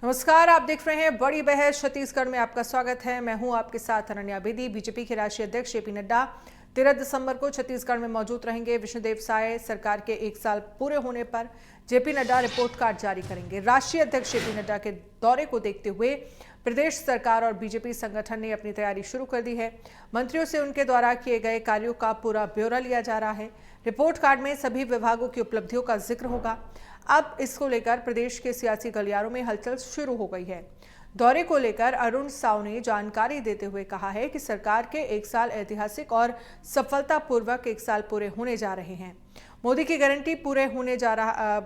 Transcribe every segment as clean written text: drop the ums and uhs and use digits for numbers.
नमस्कार, आप देख रहे हैं बड़ी बहस छत्तीसगढ़ में। आपका स्वागत है। मैं हूं आपके साथ अनन्या बेदी। बीजेपी के राष्ट्रीय अध्यक्ष जेपी नड्डा 13 दिसंबर को छत्तीसगढ़ में मौजूद रहेंगे। विष्णुदेव साय सरकार के 1 साल पूरे होने पर जेपी नड्डा रिपोर्ट कार्ड जारी करेंगे। राष्ट्रीय अध्यक्ष जेपी नड्डा के दौरे को देखते हुए प्रदेश सरकार और बीजेपी संगठन ने अपनी तैयारी शुरू कर दी है। मंत्रियों से उनके द्वारा किए गए कार्यों का पूरा ब्यौरा लिया जा रहा है। रिपोर्ट कार्ड में सभी विभागों की उपलब्धियों का जिक्र होगा। अब इसको लेकर प्रदेश के सियासी गलियारों में हलचल शुरू हो गई है। दौरे को लेकर अरुण साव ने जानकारी देते हुए कहा है कि सरकार के 1 साल ऐतिहासिक और सफलतापूर्वक 1 साल पूरे होने जा रहे हैं। मोदी की गारंटी पूरे होने जा रहा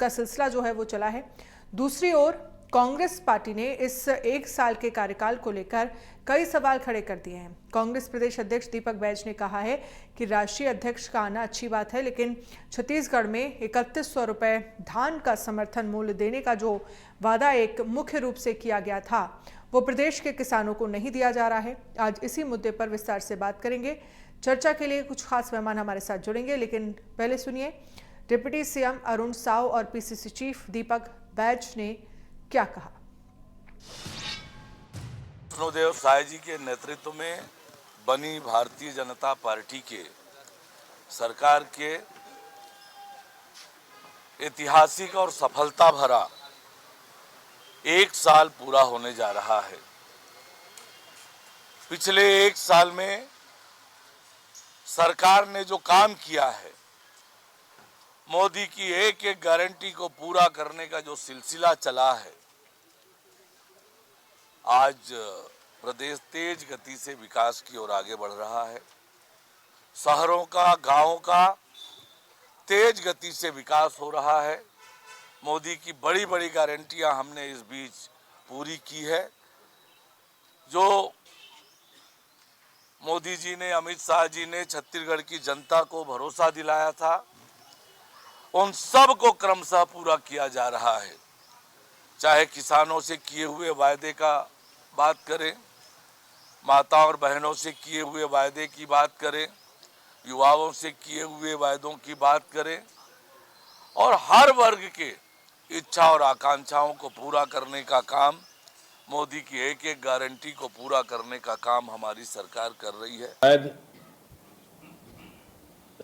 का सिलसिला जो है वो चला है। दूसरी ओर कांग्रेस पार्टी ने इस 1 साल के कार्यकाल को लेकर कई सवाल खड़े कर दिए हैं। कांग्रेस प्रदेश अध्यक्ष दीपक बैज ने कहा है कि राष्ट्रीय अध्यक्ष का आना अच्छी बात है, लेकिन छत्तीसगढ़ में 3100 रुपए धान का समर्थन मूल्य देने का जो वादा एक मुख्य रूप से किया गया था, वो प्रदेश के किसानों को नहीं दिया जा रहा है। आज इसी मुद्दे पर विस्तार से बात करेंगे। चर्चा के लिए कुछ खास मेहमान हमारे साथ जुड़ेंगे, लेकिन पहले सुनिए डिप्टी सीएम अरुण साव और पीसीसी चीफ दीपक बैज ने क्या कहा। विष्णुदेव साय जी के नेतृत्व में बनी भारतीय जनता पार्टी के सरकार के ऐतिहासिक और सफलता भरा 1 साल पूरा होने जा रहा है। पिछले 1 साल में सरकार ने जो काम किया है, मोदी की एक एक गारंटी को पूरा करने का जो सिलसिला चला है, आज प्रदेश तेज गति से विकास की ओर आगे बढ़ रहा है। शहरों का, गांवों का तेज गति से विकास हो रहा है। मोदी की बड़ी बड़ी गारंटियां हमने इस बीच पूरी की है। जो मोदी जी ने, अमित शाह जी ने छत्तीसगढ़ की जनता को भरोसा दिलाया था, उन सब को क्रमशः पूरा किया जा रहा है। चाहे किसानों से किए हुए वायदे का बात करें, माता और बहनों से किए हुए वायदे की बात करें, युवाओं से किए हुए वायदों की बात करें, और हर वर्ग के इच्छा और आकांक्षाओं को पूरा करने का काम, मोदी की एक एक गारंटी को पूरा करने का काम हमारी सरकार कर रही है। शायद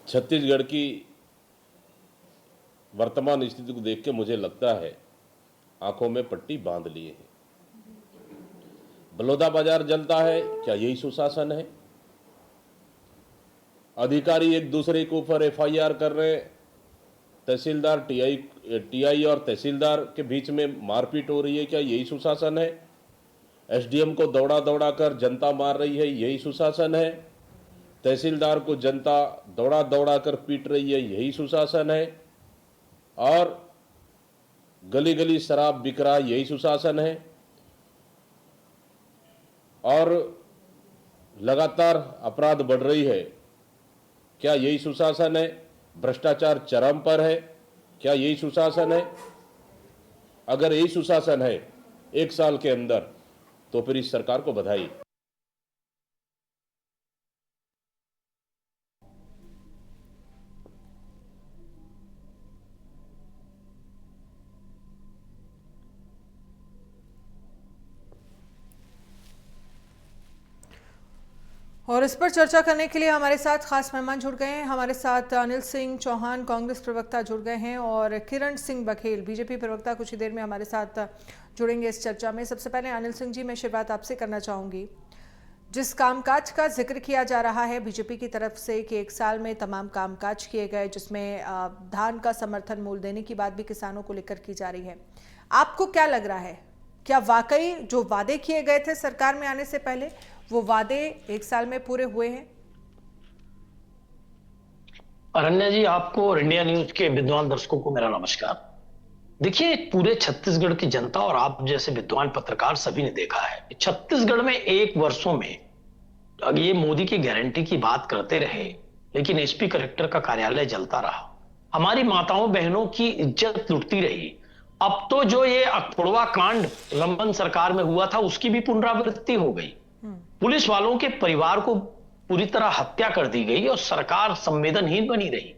छत्तीसगढ़ की वर्तमान स्थिति को देख के मुझे लगता है आंखों में पट्टी बांध लिए है। बलौदा बाजार जलता है, क्या यही सुशासन है? अधिकारी एक दूसरे के ऊपर एफआईआर कर रहे हैं। तहसीलदार टीआई और तहसीलदार के बीच में मारपीट हो रही है, क्या यही सुशासन है? एसडीएम को दौड़ा दौड़ा कर जनता मार रही है, यही सुशासन है? तहसीलदार को जनता दौड़ा दौड़ा कर पीट रही है, यही सुशासन है? और गली गली शराब बिक रहा, यही सुशासन है? और लगातार अपराध बढ़ रही है, क्या यही सुशासन है? भ्रष्टाचार चरम पर है, क्या यही सुशासन है? अगर यही सुशासन है 1 साल के अंदर, तो फिर इस सरकार को बधाई। और इस पर चर्चा करने के लिए हमारे साथ खास मेहमान जुड़ गए हैं। हमारे साथ अनिल सिंह चौहान कांग्रेस प्रवक्ता जुड़ गए हैं और किरण सिंह बघेल बीजेपी प्रवक्ता कुछ ही देर में हमारे साथ जुड़ेंगे इस चर्चा में। सबसे पहले अनिल सिंह जी, मैं शुरुआत आपसे करना चाहूंगी। जिस कामकाज का जिक्र किया जा रहा है बीजेपी की तरफ से कि 1 साल में तमाम कामकाज किए गए, जिसमें धान का समर्थन मूल्य देने की बात भी किसानों को लेकर की जा रही है, आपको क्या लग रहा है? क्या वाकई जो वादे किए गए थे सरकार में आने से पहले, वो वादे 1 साल में पूरे हुए हैं? अरण्या जी, आपको और इंडिया न्यूज के विद्वान दर्शकों को मेरा नमस्कार। देखिए, पूरे छत्तीसगढ़ की जनता और आप जैसे विद्वान पत्रकार सभी ने देखा है कि छत्तीसगढ़ में 1 वर्षों में ये मोदी की गारंटी की बात करते रहे, लेकिन एसपी कलेक्टर का कार्यालय जलता रहा। हमारी माताओं बहनों की इज्जत लुटती रही। अब तो जो ये अखुड़वा कांड रमन सरकार में हुआ था, उसकी भी पुनरावृत्ति हो गई। पुलिस वालों के परिवार को पूरी तरह हत्या कर दी गई और सरकार संवेदनहीन बनी रही।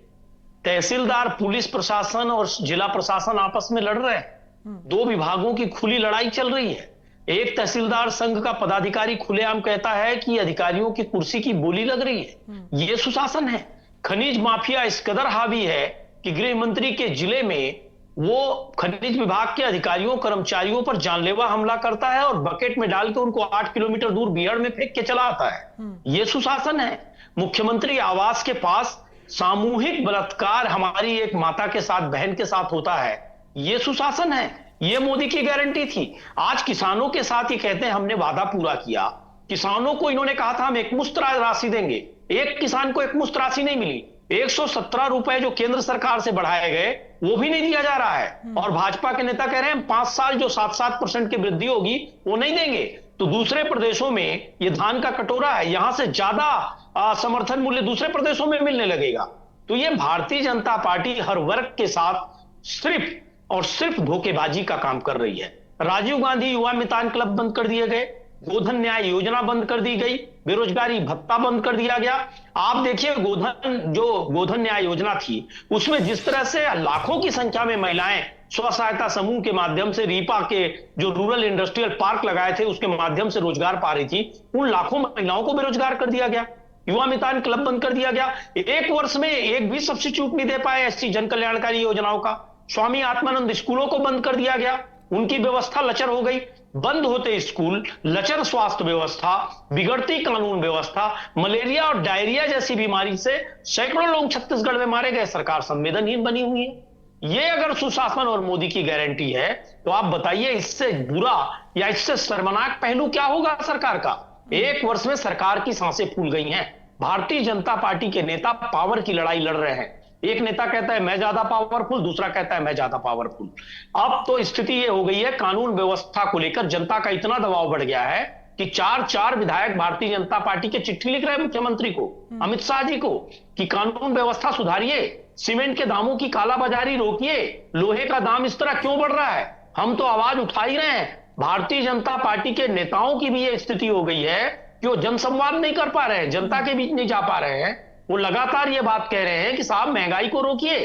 तहसीलदार, पुलिस प्रशासन और जिला प्रशासन आपस में लड़ रहे हैं। दो विभागों की खुली लड़ाई चल रही है। एक तहसीलदार संघ का पदाधिकारी खुलेआम कहता है कि अधिकारियों की कुर्सी की बोली लग रही है। यह सुशासन है। खनिज माफिया इस कदर हावी है कि गृह मंत्री के जिले में वो खनिज विभाग के अधिकारियों कर्मचारियों पर जानलेवा हमला करता है और बकेट में डाल के उनको 8 किलोमीटर दूर बीहड़ में फेंक के चला आता है। यह सुशासन है। मुख्यमंत्री आवास के पास सामूहिक बलात्कार हमारी एक माता के साथ, बहन के साथ होता है। यह सुशासन है। यह मोदी की गारंटी थी। आज किसानों के साथ ये कहते हैं हमने वादा पूरा किया। किसानों को इन्होंने कहा था हम एकमुश्त राशि देंगे, एक किसान को एकमुश्त राशि नहीं मिली। 117 रुपए जो केंद्र सरकार से बढ़ाए गए वो भी नहीं दिया जा रहा है। और भाजपा के नेता कह रहे हैं 5 साल जो 7% की वृद्धि होगी वो नहीं देंगे। तो दूसरे प्रदेशों में ये धान का कटोरा है, यहां से ज्यादा समर्थन मूल्य दूसरे प्रदेशों में मिलने लगेगा। तो ये भारतीय जनता पार्टी हर वर्ग के साथ सिर्फ और सिर्फ धोखेबाजी का काम कर रही है। राजीव गांधी युवा मितान क्लब बंद कर दिए गए, गोधन न्याय योजना बंद कर दी गई, बेरोजगारी भत्ता बंद कर दिया गया। आप देखिए गोधन न्याय योजना थी उसमें जिस तरह से लाखों की संख्या में महिलाएं स्व सहायता समूह के माध्यम से रीपा के जो रूरल इंडस्ट्रियल पार्क लगाए थे उसके माध्यम से रोजगार पा रही थी, उन लाखों महिलाओं को बेरोजगार कर दिया गया। युवा मितान क्लब बंद कर दिया गया। एक वर्ष में एक भी सब्स्टिट्यूट नहीं दे पाए एससी जन कल्याणकारी योजनाओं का। स्वामी आत्मानंद स्कूलों को बंद कर दिया गया, उनकी व्यवस्था लचर हो गई। बंद होते स्कूल, लचर स्वास्थ्य व्यवस्था, बिगड़ती कानून व्यवस्था, मलेरिया और डायरिया जैसी बीमारी से सैकड़ों लोग छत्तीसगढ़ में मारे गए। सरकार संवेदनहीन बनी हुई है। ये अगर सुशासन और मोदी की गारंटी है तो आप बताइए इससे बुरा या इससे शर्मनाक पहलू क्या होगा सरकार का। एक वर्ष में सरकार की सांसें फूल गई हैं। भारतीय जनता पार्टी के नेता पावर की लड़ाई लड़ रहे हैं। एक नेता कहता है मैं ज्यादा पावरफुल, दूसरा कहता है मैं ज्यादा पावरफुल। अब तो स्थिति ये हो गई है, कानून व्यवस्था को लेकर जनता का इतना दबाव बढ़ गया है कि 4 विधायक भारतीय जनता पार्टी के चिट्ठी लिख रहे हैं मुख्यमंत्री को, अमित शाह जी को, कि कानून व्यवस्था सुधारिए, सीमेंट के दामों की कालाबाजारी रोकिए, लोहे का दाम इस तरह क्यों बढ़ रहा है। हम तो आवाज उठा ही रहे हैं। भारतीय जनता पार्टी के नेताओं की भी ये स्थिति हो गई है कि वो जनसंवाद नहीं कर पा रहे हैं, जनता के बीच नहीं जा पा रहे हैं। वो लगातार ये बात कह रहे हैं कि साहब महंगाई को रोकिए।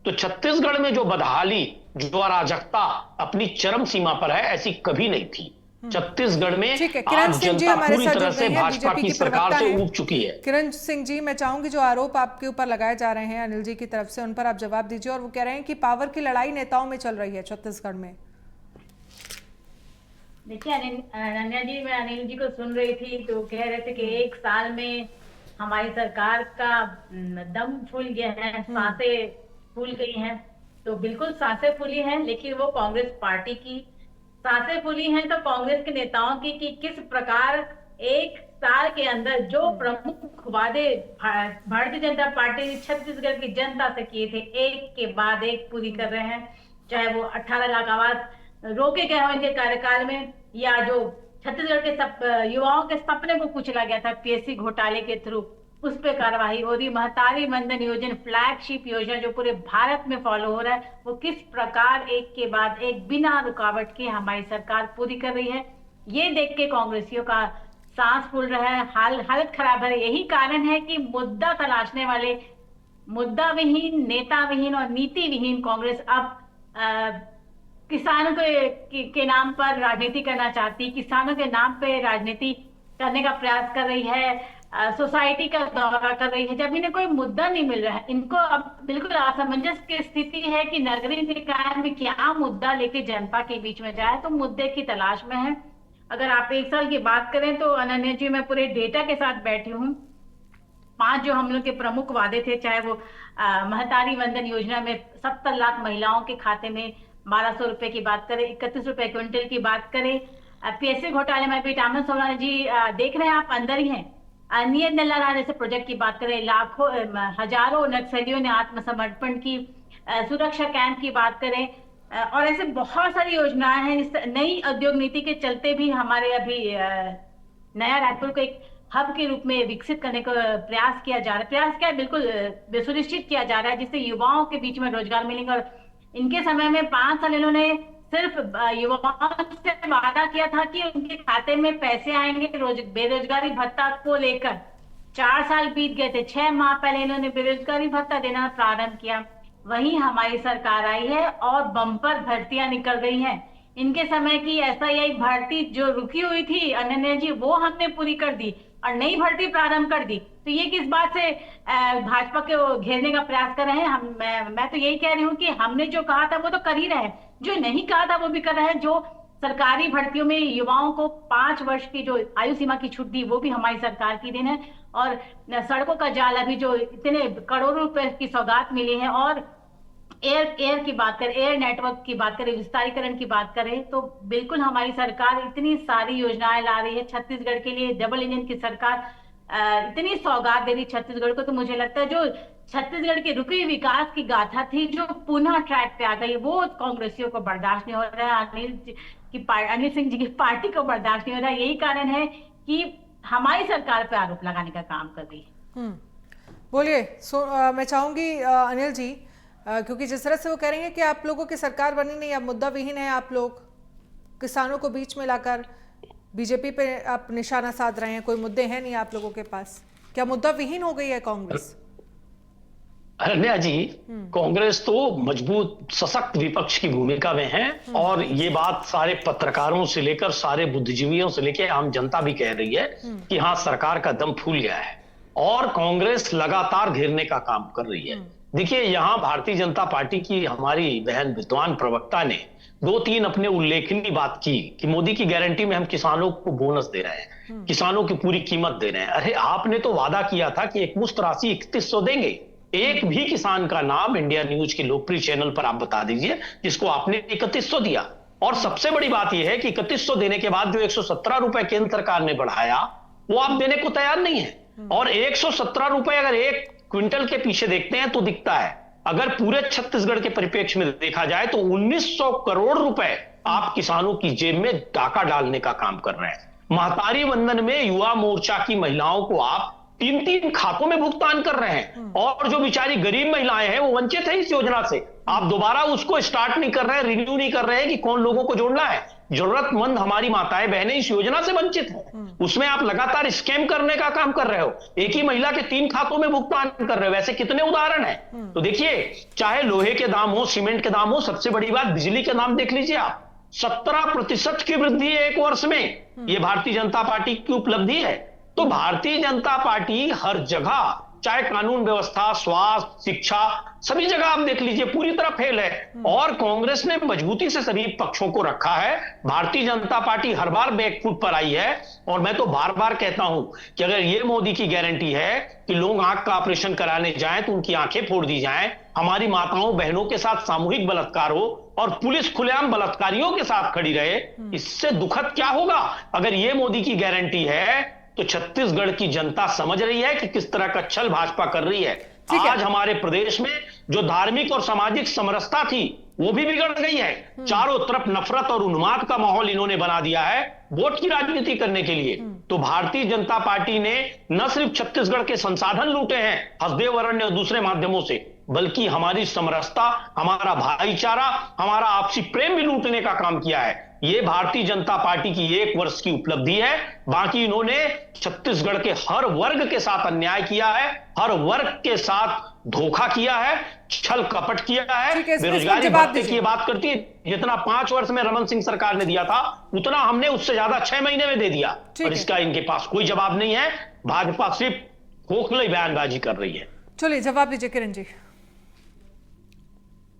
तो छत्तीसगढ़ में जो बदहाली, जो अराजकता अपनी चरम सीमा पर है, ऐसी कभी नहीं थी। छत्तीसगढ़ में आज जनता पूरी तरह से भाजपा की सरकार से ऊब चुकी है। किरण सिंह जी, मैं चाहूंगी जो आरोप आपके ऊपर लगाए जा रहे हैं अनिल जी की तरफ से, उन पर आप जवाब दीजिए। और वो कह रहे हैं कि पावर की लड़ाई नेताओं में चल रही है छत्तीसगढ़ में। देखिए अनन्या जी, मैं अनिल जी को सुन रही थी तो कह रहे थे कि 1 साल में हमारी सरकार का दम फूल गया है, सांसें फूल गई हैं। तो बिल्कुल सांसें फूली हैं, लेकिन वो कांग्रेस पार्टी की सांसें फूली हैं तो कांग्रेस के नेताओं की कि किस प्रकार 1 साल के अंदर जो प्रमुख वादे भारतीय जनता पार्टी ने छत्तीसगढ़ की जनता से किए थे, एक के बाद एक पूरी कर रहे हैं। चाहे वो 18 लाख आवास रोके गए हैं इनके कार्यकाल में, या जो छत्तीसगढ़ के युवाओं के सपने को कुचला गया था पीएससी घोटाले के थ्रू, उस पे कार्रवाई हो रही। महतारी वंदन योजना, फ्लैगशिप योजना जो पूरे भारत में फॉलो हो रहा है, वो किस प्रकार एक के बाद एक बिना रुकावट के हमारी सरकार पूरी कर रही है, ये देख के कांग्रेसियों का सांस फूल रहा है, हालत खराब है। यही कारण है कि मुद्दा तलाशने वाले, मुद्दा विहीन, नेता विहीन और नीति विहीन कांग्रेस अब किसानों के नाम पर राजनीति करना चाहती है, किसानों के नाम पे राजनीति करने का प्रयास कर रही है, सोसाइटी का दौरा कर रही है, जब इन्हें कोई मुद्दा नहीं मिल रहा है। इनको अब बिल्कुल असमंजस की स्थिति है कि नगरीय निकाय में क्या मुद्दा लेके जनता के बीच में जाए, तो मुद्दे की तलाश में है। अगर आप 1 साल की बात करें तो अनन्या जी, मैं पूरे डेटा के साथ बैठी हूँ। 5 जो हम लोग के प्रमुख वादे थे, चाहे वो महतारी वंदन योजना में 70 लाख महिलाओं के खाते में 1200 रुपए की बात करें, 31 रुपए क्विंटल की बात करें, पीएससी घोटाले में भी टामन सोना जी देख रहे हैं आप, अंदर ही हैं। नियत नल्ला जैसे प्रोजेक्ट की बात करें, लाखों हजारों नक्सलियों ने आत्मसमर्पण की, सुरक्षा कैंप की बात करें, और ऐसे बहुत सारी योजनाएं हैं। नई उद्योग नीति के चलते भी हमारे अभी नया रायपुर को एक हब के रूप में विकसित करने का प्रयास किया जा रहा है। प्रयास क्या है, बिल्कुल सुनिश्चित किया जा रहा है जिससे युवाओं के बीच में रोजगार मिलेगा। और इनके समय में 5 साल इन्होंने सिर्फ युवाओं से वादा किया था कि उनके खाते में पैसे आएंगे बेरोजगारी भत्ता को लेकर। 4 साल बीत गए थे, 6 माह पहले इन्होंने बेरोजगारी भत्ता देना प्रारंभ किया। वही हमारी सरकार आई है और बम्पर भर्तियां निकल गई हैं। इनके समय की एसआईआई भर्ती जो रुकी हुई थी अनन्या जी, वो हमने पूरी कर दी और नई भर्ती प्रारंभ कर दी। तो ये किस बात से भाजपा के वो घेरने का प्रयास कर रहे हैं? मैं तो यही कह रही हूँ कि हमने जो कहा था वो तो कर ही रहे हैं, जो नहीं कहा था वो भी कर रहे हैं। जो सरकारी भर्तियों में युवाओं को 5 वर्ष की जो आयु सीमा की छूट दी, वो भी हमारी सरकार की देन है। और सड़कों का जाल, अभी जो इतने करोड़ों रुपए की सौगात मिली है, और एयर की बात करें, एयर नेटवर्क की बात करें, विस्तारीकरण की बात करें, तो बिल्कुल हमारी सरकार इतनी सारी योजनाएं ला रही है छत्तीसगढ़ के लिए। डबल इंजन की सरकार इतनी सौगात दे रही छत्तीसगढ़ को, तो मुझे लगता है जो छत्तीसगढ़ की रुकी हुई विकास की गाथा थी, जो पुनः ट्रैक पे आ गई, वो कांग्रेसियों को बर्दाश्त नहीं हो रहा है, अनिल सिंह जी की पार्टी को बर्दाश्त नहीं हो रहा है। यही कारण है कि हमारी सरकार पे आरोप लगाने का काम कर रही है। बोलिए। मैं चाहूंगी अनिल जी, क्योंकि जिस तरह से वो कह रही हैं कि आप लोगों की सरकार बनी नहीं, अब मुद्दा विहीन है, आप लोग किसानों को बीच में लाकर बीजेपी पे आप निशाना साध रहे हैं, कोई मुद्दे हैं नहीं आप लोगों के पास, क्या मुद्दा विहीन हो गई है कांग्रेस? अरण्या जी, कांग्रेस तो मजबूत सशक्त विपक्ष की भूमिका में है, और ये बात सारे पत्रकारों से लेकर सारे बुद्धिजीवियों से लेकर आम जनता भी कह रही है कि हाँ, सरकार का दम फूल गया है और कांग्रेस लगातार घेरने का काम कर रही है। देखिए, यहाँ भारतीय जनता पार्टी की हमारी बहन विद्वान प्रवक्ता ने 2-3 अपने उल्लेखनीय बात की कि मोदी की गारंटी में हम किसानों को बोनस दे रहे हैं, किसानों की पूरी कीमत दे रहे हैं। अरे, आपने तो वादा किया था कि एकमुश्त राशि 3100 देंगे। एक भी किसान का नाम इंडिया न्यूज के लोकप्रिय चैनल पर आप बता दीजिए जिसको आपने 3100 दिया। और सबसे बड़ी बात यह है कि 3100 देने के बाद जो 117 रुपए केंद्र सरकार ने बढ़ाया, वो आप देने को तैयार नहीं है। और 117 रुपए अगर एक क्विंटल के पीछे देखते हैं तो दिखता है, अगर पूरे छत्तीसगढ़ के परिप्रेक्ष्य में देखा जाए तो 1900 करोड़ रुपए आप किसानों की जेब में डाका डालने का काम कर रहे हैं। महतारी वंदन में युवा मोर्चा की महिलाओं को आप 3-3 खातों में भुगतान कर रहे हैं, और जो बेचारी गरीब महिलाएं हैं वो वंचित है इस योजना से। आप दोबारा उसको स्टार्ट नहीं कर रहे हैं, रिन्यू नहीं कर रहे हैं कि कौन लोगों को जोड़ना है। जरूरतमंद हमारी माताएं बहनें इस योजना से वंचित हैं, उसमें आप लगातार स्कैम करने का काम कर रहे हो। एक ही महिला के 3 खातों में भुगतान कर रहे हो, वैसे कितने उदाहरण हैं। तो देखिए, चाहे लोहे के दाम हो, सीमेंट के दाम हो, सबसे बड़ी बात बिजली के दाम देख लीजिए आप, 17% की वृद्धि है एक वर्ष में। यह भारतीय जनता पार्टी की उपलब्धि है। तो भारतीय जनता पार्टी हर जगह, चाहे कानून व्यवस्था, स्वास्थ्य, शिक्षा, सभी जगह आप देख लीजिए पूरी तरह फेल है। और कांग्रेस ने मजबूती से सभी पक्षों को रखा है। भारतीय जनता पार्टी हर बार बैकफुट पर आई है। और मैं तो बार बार कहता हूं कि अगर ये मोदी की गारंटी है कि लोग आंख का ऑपरेशन कराने जाएं तो उनकी आंखें फोड़ दी जाएं, हमारी माताओं बहनों के साथ सामूहिक बलात्कार हो और पुलिस खुलेआम बलात्कारियों के साथ खड़ी रहे, इससे दुखद क्या होगा? अगर ये मोदी की गारंटी है तो छत्तीसगढ़ की जनता समझ रही है कि किस तरह का छल भाजपा कर रही है। आज हमारे प्रदेश में जो धार्मिक और सामाजिक समरसता थी वो भी बिगड़ गई है। चारों तरफ नफरत और उन्माद का माहौल इन्होंने बना दिया है वोट की राजनीति करने के लिए। तो भारतीय जनता पार्टी ने न सिर्फ छत्तीसगढ़ के संसाधन लूटे हैं हसदेव अरण्य और दूसरे माध्यमों से, बल्कि हमारी समरसता, हमारा भाईचारा, हमारा आपसी प्रेम भी लूटने का काम किया है। ये भारतीय जनता पार्टी की 1 वर्ष की उपलब्धि है। बाकी इन्होंने छत्तीसगढ़ के हर वर्ग के साथ अन्याय किया है, हर वर्ग के साथ धोखा किया है, छल कपट किया है। बेरोजगारी भत्ते की बात करती है, जितना 5 वर्ष में रमन सिंह सरकार ने दिया था उतना हमने उससे ज्यादा 6 महीने में दे दिया, और इसका इनके पास कोई जवाब नहीं है। भाजपा सिर्फ खोखली बयानबाजी कर रही है। चलिए जवाब दीजिए किरण जी।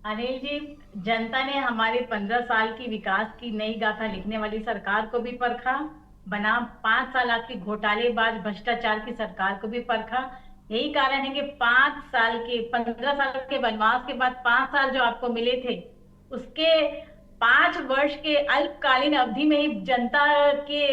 अनिल जी, जनता ने हमारे 15 साल की विकास की नई गाथा लिखने वाली सरकार को भी परखा, बनाम 5 साल आपकी घोटालेबाज भ्रष्टाचार की सरकार को भी परखा। यही कारण है कि 15 साल के वनवास के बाद 5 साल जो आपको मिले थे, उसके 5 वर्ष के अल्पकालीन अवधि में ही जनता के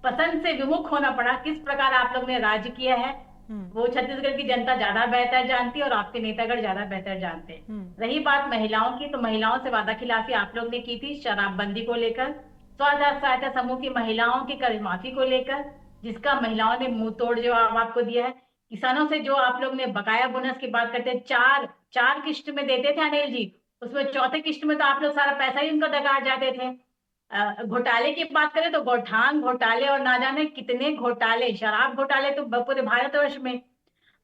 पसंद से विमुख होना पड़ा। किस प्रकार आप लोग ने राज्य किया है वो छत्तीसगढ़ की जनता ज्यादा बेहतर जानती है और आपके नेतागढ़ ज्यादा बेहतर जानते हैं। रही बात महिलाओं की, तो महिलाओं से वादा खिलाफी आप लोग ने की थी शराबबंदी को लेकर, स्वआधार सहायता समूह की महिलाओं की कर्ज माफी को लेकर, जिसका महिलाओं ने मुंह तोड़ जवाब आपको दिया है। किसानों से जो आप लोग ने बकाया बोनस की बात करते हैं, चार किस्त में देते थे अनिल जी, उसमें चौथे किस्त में तो आप लोग सारा पैसा ही उनको दगाड़ जाते थे। घोटाले की बात करें तो गौठान घोटाले और ना जाने कितने घोटाले, शराब घोटाले तो पूरे भारतवर्ष में।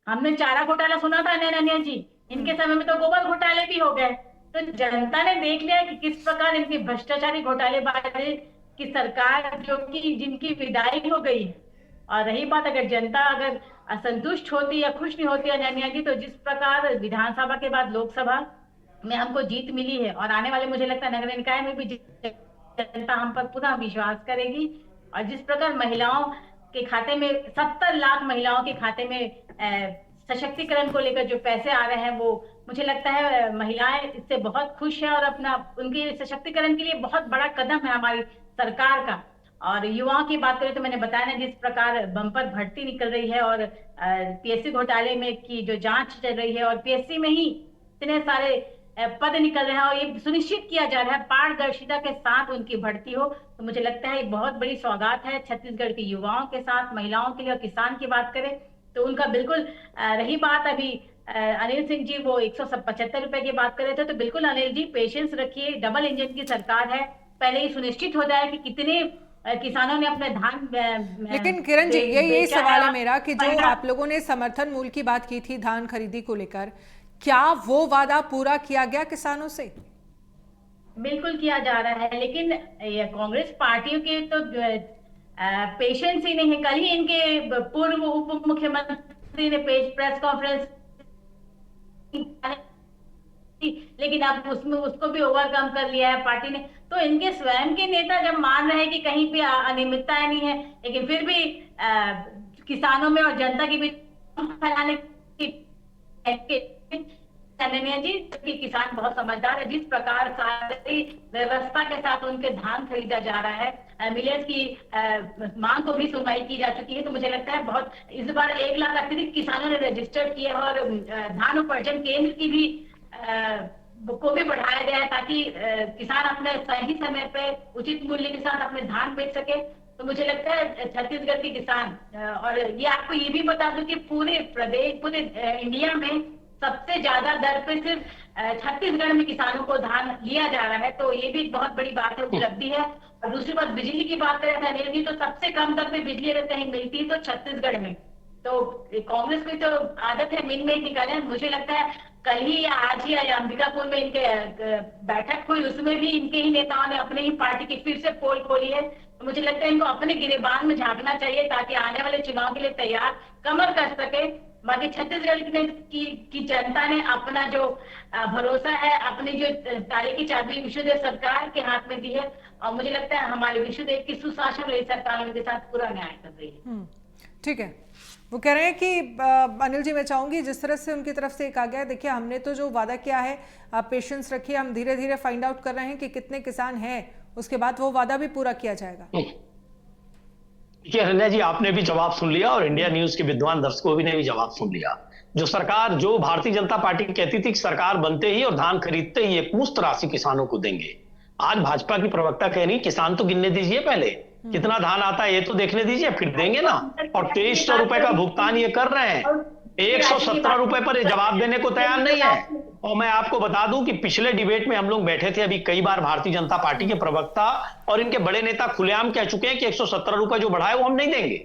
हमने चारा घोटाला सुना था अनन्या जी, इनके समय में तो गोबर घोटाले भी हो गए। तो जनता ने देख लिया कि किस प्रकार इनकी भ्रष्टाचारी घोटालेबाजी की सरकार, जो कि जिनकी विदाई हो गई है। और रही बात, अगर जनता अगर असंतुष्ट होती या खुश नहीं होती अनन्या जी, तो जिस प्रकार विधानसभा के बाद लोकसभा में हमको जीत मिली है, और आने वाले मुझे लगता है नगर निकाय में भी जनता हम पर पुनः विश्वास करेगी। और जिस प्रकार महिलाओं के खाते में 70 लाख महिलाओं के खाते में सशक्तिकरण को लेकर जो पैसे आ रहे हैं, वो मुझे लगता है महिलाएं इससे बहुत खुश है, और अपना उनके सशक्तिकरण के लिए बहुत बड़ा कदम है हमारी सरकार का। और युवाओं की बात करें तो मैंने बताया ना, जिस प्रकार बम्पर भर्ती निकल रही है, और पीएससी घोटाले में की जो जांच चल रही है, और पीएससी में ही इतने सारे पद निकल रहे हैं, और ये सुनिश्चित किया जा रहा है पारदर्शिता के साथ उनकी भर्ती हो। तो मुझे लगता है एक बहुत बड़ी सौगात है छत्तीसगढ़ के युवाओं के साथ, महिलाओं के लिए। और किसान की बात करें तो उनका बिल्कुल रही बात अभी अनिल सिंह जी वो 175 रुपए की बात कर रहे थे, तो बिल्कुल अनिल जी पेशेंस रखिए, डबल इंजन की सरकार है। पहले ही सुनिश्चित हो जाए कि कितने किसानों ने अपने धान लेकिन किरण जी, यही सवाल है मेरा कि जो आप लोगों ने समर्थन मूल्य की बात की थी धान खरीदी को लेकर, क्या वो वादा पूरा किया गया किसानों से? बिल्कुल किया जा रहा है, लेकिन कांग्रेस पार्टियों के तो पेशेंस ही नहीं है। कल ही इनके पूर्व उप मुख्यमंत्री ने प्रेस कॉन्फ्रेंस, लेकिन अब उसमें उसको भी ओवरकम कर लिया है पार्टी ने। तो इनके स्वयं के नेता जब मान रहे हैं कि कहीं पे अनियमितताएं नहीं है, लेकिन फिर भी किसानों में और जनता के बीच फैलाने की अनन्या जी कि किसान बहुत समझदार है। जिस प्रकार सारी व्यवस्था के साथ उनके धान खरीदा जा रहा है, मिलेट्स की मांग को भी सुनवाई की जा चुकी है। तो मुझे लगता है बहुत इस बार 1 लाख अतिरिक्त किसानों ने रजिस्टर किए, और धान उपार्जन केंद्र की भी को भी बढ़ाया गया है, ताकि किसान अपने सही समय पे उचित मूल्य के साथ अपने धान बेच सके। तो मुझे लगता है छत्तीसगढ़ के किसान, और ये आपको ये भी बता दूं कि पूरे प्रदेश, पूरे इंडिया में सबसे ज्यादा दर पे सिर्फ छत्तीसगढ़ में किसानों को धान लिया जा रहा है। तो ये भी बहुत बड़ी बात है, उपलब्धि है। और दूसरी बात, बिजली की बात करें अनिल जी, तो सबसे कम दर पे बिजली अगर कहीं मिलती है तो छत्तीसगढ़ में। तो कांग्रेस की तो आदत है मिल में ही निकाले। मुझे लगता है कल ही या आज ही या अंबिकापुर में इनके बैठक हुई, उसमें भी इनके ही नेताओं ने अपने ही पार्टी की फिर से पोल खोली है। तो मुझे लगता है इनको अपने गिरेबान में झांकना चाहिए, ताकि आने वाले चुनाव के लिए तैयार कमर कर सके। बाकी छत्तीसगढ़ की जनता ने अपना जो भरोसा है, अपनी जो ताले की चाबी विष्णुदेव सरकार के हाथ में दी है, और मुझे लगता है हमारे विष्णुदेव की सुशासन रही सरकार उनके साथ पूरा न्याय कर रही है। ठीक है, वो कह रहे हैं कि अनिल जी, मैं चाहूंगी जिस तरह से उनकी तरफ से कहा गया, देखिए हमने तो जो वादा किया है, आप पेशेंस रखिए, हम धीरे धीरे फाइंड आउट कर रहे हैं कि कितने किसान हैं, उसके बाद वो वादा भी पूरा किया जाएगा। देखिए अनन्या जी, आपने भी जवाब सुन लिया, और इंडिया न्यूज के विद्वान दर्शकों ने भी जवाब सुन लिया। जो सरकार, जो भारतीय जनता पार्टी कहती थी कि सरकार बनते ही और धान खरीदते ही एक मुश्त राशि किसानों को देंगे, आज भाजपा की प्रवक्ता कह रही किसान तो गिनने दीजिए, पहले कितना धान आता है ये तो देखने दीजिए, फिर देंगे ना। और 2300 रुपए का भुगतान ये कर रहे हैं, 117 रुपए पर ये जवाब देने को तैयार नहीं है। और मैं आपको बता दूं कि पिछले डिबेट में हम लोग बैठे थे, अभी कई बार भारतीय जनता पार्टी के प्रवक्ता और इनके बड़े नेता खुलेआम कह चुके हैं कि 117 रुपए जो बढ़ाए वो हम नहीं देंगे।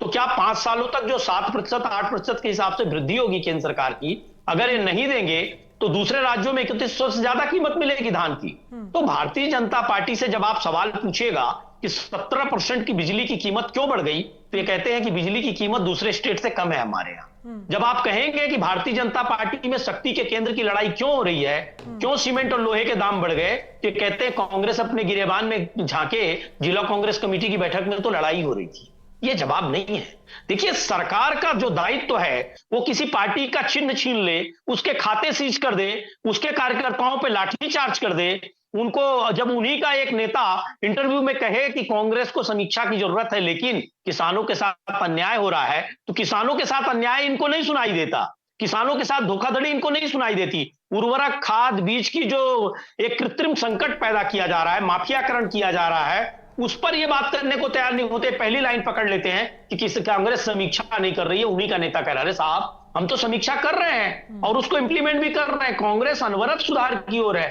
तो क्या 5 सालों तक जो 7%, 8% के हिसाब से वृद्धि होगी केंद्र सरकार की, अगर ये नहीं देंगे तो दूसरे राज्यों में 3100 से ज्यादा कीमत मिलेगी धान की। तो भारतीय जनता पार्टी से जब आप सवाल पूछेगा कि 17% की बिजली की कीमत क्यों बढ़ गई, तो ये कहते हैं कि बिजली की कीमत दूसरे स्टेट से कम है हमारे यहाँ। जब आप कहेंगे कि भारतीय जनता पार्टी में शक्ति के केंद्र की लड़ाई क्यों हो रही है, क्यों सीमेंट और लोहे के दाम बढ़ गए, तो कहते हैं कांग्रेस अपने गिरेबान में झांके, जिला कांग्रेस कमेटी की बैठक में तो लड़ाई हो रही थी। ये जवाब नहीं है। देखिए, सरकार का जो दायित्व है वो किसी पार्टी का चिन्ह छीन ले, उसके खाते सीज कर दे, उसके कार्यकर्ताओं पे लाठी चार्ज कर दे, उनको जब उन्हीं का एक नेता इंटरव्यू में कहे कि कांग्रेस को समीक्षा की जरूरत है लेकिन किसानों के साथ अन्याय हो रहा है, तो किसानों के साथ अन्याय इनको नहीं सुनाई देता, किसानों के साथ धोखाधड़ी इनको नहीं सुनाई देती। उर्वरक, खाद, बीज की जो एक कृत्रिम संकट पैदा किया जा रहा है, माफियाकरण किया जा रहा है, उस पर ये बात करने को तैयार नहीं होते। पहली लाइन पकड़ लेते हैं कि किसी कांग्रेस समीक्षा नहीं कर रही है, उन्हीं का नेता कह रहा है साहब हम तो समीक्षा कर रहे हैं और उसको इंप्लीमेंट भी कर रहे हैं, कांग्रेस अनवरत सुधार की ओर है।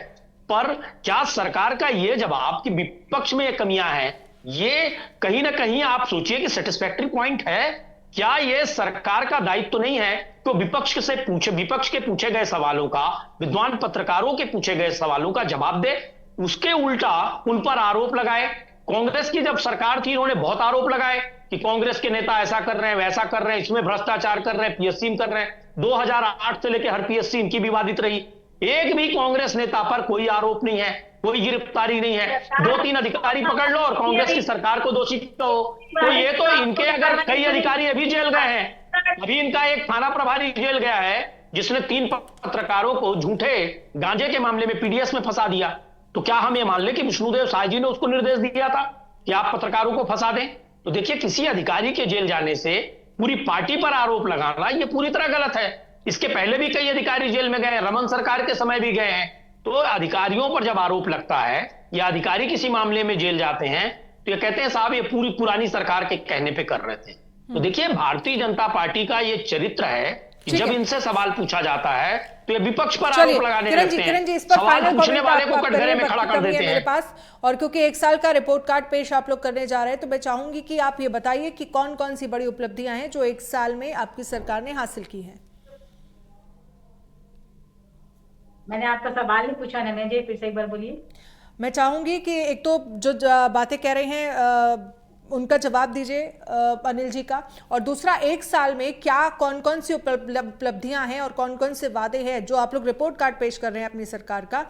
पर क्या सरकार का ये जवाब कि विपक्ष में ये कमियां हैं, ये कहीं ना कहीं आप सोचिए कि सेटिस्फैक्टरी पॉइंट है? क्या यह सरकार का दायित्व तो नहीं है कि विपक्ष के पूछे गए सवालों का, विद्वान पत्रकारों के पूछे गए सवालों का जवाब दे, उसके उल्टा उन पर आरोप लगाए। कांग्रेस की जब सरकार थी उन्होंने बहुत आरोप लगाए कि कांग्रेस के नेता ऐसा कर रहे हैं, वैसा कर रहे हैं, इसमें भ्रष्टाचार कर रहे हैं, पीएससी में कर रहे हैं। 2008 से लेकर हर पीएससी इनकी विवादित रही। एक भी कांग्रेस नेता पर कोई आरोप नहीं है, कोई गिरफ्तारी नहीं है। 2-3 अधिकारी पकड़ लो और कांग्रेस की सरकार को दोषी कहो। तो ये तो इनके अगर कई अधिकारी अभी जेल गए हैं, अभी इनका एक थाना प्रभारी जेल गया है जिसने 3 पत्रकारों को झूठे गांजे के मामले में पीडीएस में फंसा दिया। तो क्या हम ये मान ले कि विष्णुदेव साय जी ने उसको निर्देश दिया था कि आप पत्रकारों को फंसा दें? तो देखिए, किसी अधिकारी के जेल जाने से पूरी पार्टी पर आरोप लगाना ये पूरी तरह गलत है। इसके पहले भी कई अधिकारी जेल में गए, रमन सरकार के समय भी गए हैं। तो अधिकारियों पर जब आरोप लगता है या अधिकारी किसी मामले में जेल जाते हैं तो ये कहते हैं साहब ये पूरी पुरानी सरकार के कहने पे कर रहे थे। तो देखिए, भारतीय जनता पार्टी का ये चरित्र है कि जब इनसे सवाल पूछा जाता है तो ये विपक्ष पर आरोप लगाने लगते हैं। किरण जी, इस पर सवाल फाइनल पूछने वाले को कमेंट कटघरे में खड़ा कर देते मेरे हैं। पास, और क्योंकि 1 साल का रिपोर्ट कार्ड पेश आप लोग करने जा रहे हैं तो मैं चाहूंगी कि आप ये बताइए कि कौन कौन सी बड़ी उपलब्धियां हैं जो 1 साल में आपकी सरकार ने हासिल की हैं। मैंने आपका सवाल नहीं पूछा नन्या जी, फिर से एक बार बोलिए। मैं चाहूंगी कि एक तो जो बातें कह रहे हैं उनका जवाब दीजिए अनिल जी का, और दूसरा 1 साल में क्या कौन कौन सी उपलब्धियां हैं और कौन कौन से वादे हैं जो आप लोग रिपोर्ट कार्ड पेश कर रहे हैं अपनी सरकार का,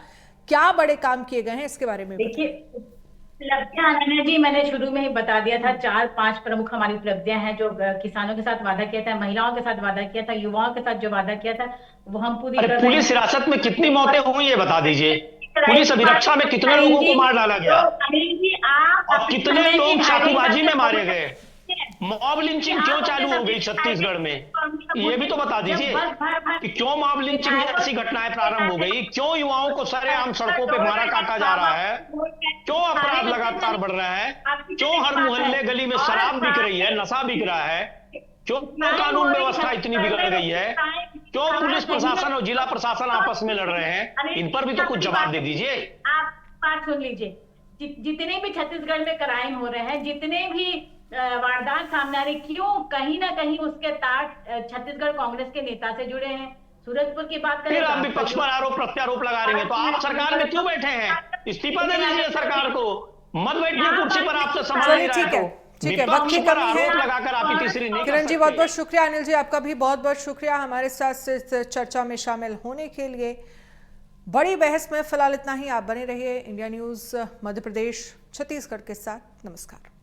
क्या बड़े काम किए गए हैं इसके बारे में देखिए, उपलब्धियां नन्या जी मैंने शुरू में ही बता दिया था। 4-5 प्रमुख हमारी उपलब्धियां हैं। जो किसानों के साथ वादा किया था, महिलाओं के साथ वादा किया था, युवाओं के साथ जो वादा किया था वो हम पूरी कर रहे हैं। पुलिस हिरासत में कितनी मौतें हुई ये बता दीजिए। पुलिस अभिरक्षा में कितने लोगों को मार डाला गया अनिल जी, आप और कितने लोग चाकूबाजी में मारे गए? मॉब लिंचिंग क्यों चालू हो गई छत्तीसगढ़ में, ये भी तो बता दीजिए कि क्यों मॉब लिंचिंग जैसी घटनाएं प्रारंभ हो गई, क्यों युवाओं को सरेआम सड़कों पे मारा काटा जा रहा है, क्यों अपराध लगातार बढ़ रहा है, क्यों हर मोहल्ले गली में शराब बिक रही है, नशा बिक रहा है, क्यों कानून व्यवस्था इतनी बिगड़ गई है, क्यों पुलिस प्रशासन और जिला प्रशासन आपस में लड़ रहे हैं? इन पर भी तो कुछ जवाब दे दीजिए। आप बात सुन लीजिए। जितने भी छत्तीसगढ़ में क्राइम हो रहे हैं, जितने भी वारदात सामने आ रही, क्यों कहीं ना कहीं उसके तार छत्तीसगढ़ कांग्रेस के नेता से जुड़े हैं। सूरजपुर की बात करें, फिर आप विपक्ष पर आरोप प्रत्यारोप लगा रहे हैं, तो आप सरकार में क्यों बैठे हैं? इस्तीफा दे दीजिए सरकार को, मत बैठिए कुर्सी पर, आपसे संभाल नहीं रहा है। ठीक है, वक्त की कमी है। लगाकर आप ही तीसरी नहीं। किरण जी बहुत बहुत शुक्रिया, अनिल जी आपका भी बहुत बहुत शुक्रिया हमारे साथ इस चर्चा में शामिल होने के लिए। बड़ी बहस में फिलहाल इतना ही। आप बने रहिए इंडिया न्यूज मध्य प्रदेश छत्तीसगढ़ के साथ। नमस्कार।